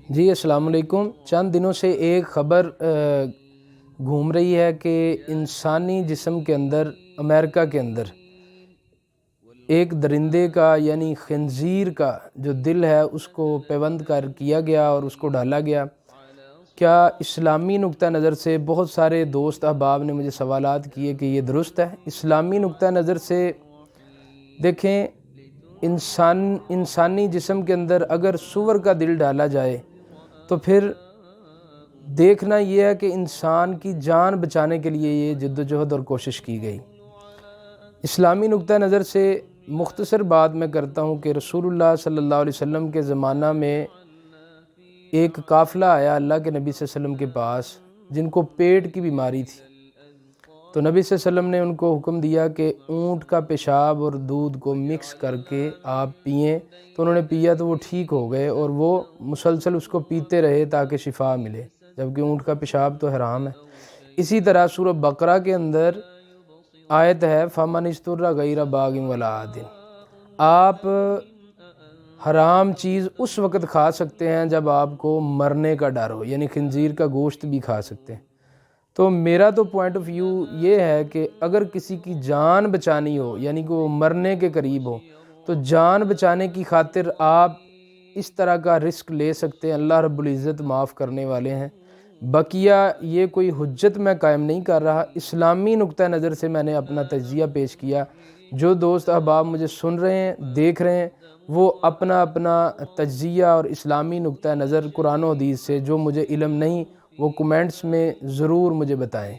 جی السلام علیکم۔ چند دنوں سے ایک خبر گھوم رہی ہے کہ انسانی جسم کے اندر امریکہ کے اندر ایک درندے کا یعنی خنزیر کا جو دل ہے اس کو پیوند کیا گیا اور اس کو ڈالا گیا۔ کیا اسلامی نقطہ نظر سے بہت سارے دوست احباب نے مجھے سوالات کیے کہ یہ درست ہے؟ اسلامی نقطہ نظر سے دیکھیں، انسانی جسم کے اندر اگر سور کا دل ڈالا جائے تو پھر دیکھنا یہ ہے کہ انسان کی جان بچانے کے لیے یہ جد و جہد اور کوشش کی گئی۔ اسلامی نقطہ نظر سے مختصر بات میں کرتا ہوں کہ رسول اللہ صلی اللہ علیہ وسلم کے زمانہ میں ایک قافلہ آیا اللہ کے نبی صلی اللہ علیہ وسلم کے پاس جن کو پیٹ کی بیماری تھی، تو نبی صلی اللہ علیہ وسلم نے ان کو حکم دیا کہ اونٹ کا پیشاب اور دودھ کو مکس کر کے آپ پئیں، تو انہوں نے پیا تو وہ ٹھیک ہو گئے اور وہ مسلسل اس کو پیتے رہے تاکہ شفا ملے، جبکہ اونٹ کا پیشاب تو حرام ہے۔ اسی طرح سورہ بقرہ کے اندر آیت ہے فَمَنِ اسْتُرَّ غَيْرَ بَاغٍ وَلَا عَادٍ، آپ حرام چیز اس وقت کھا سکتے ہیں جب آپ کو مرنے کا ڈر ہو، یعنی خنزیر کا گوشت بھی کھا سکتے ہیں۔ تو میرا تو پوائنٹ آف ویو یہ ہے کہ اگر کسی کی جان بچانی ہو، یعنی کہ وہ مرنے کے قریب ہو، تو جان بچانے کی خاطر آپ اس طرح کا رسک لے سکتے ہیں، اللہ رب العزت معاف کرنے والے ہیں۔ بقیہ یہ کوئی حجت میں قائم نہیں کر رہا، اسلامی نقطہ نظر سے میں نے اپنا تجزیہ پیش کیا۔ جو دوست احباب مجھے سن رہے ہیں، دیکھ رہے ہیں، وہ اپنا تجزیہ اور اسلامی نقطہ نظر قرآن و حدیث سے جو مجھے علم نہیں وہ کمنٹس میں ضرور مجھے بتائیں۔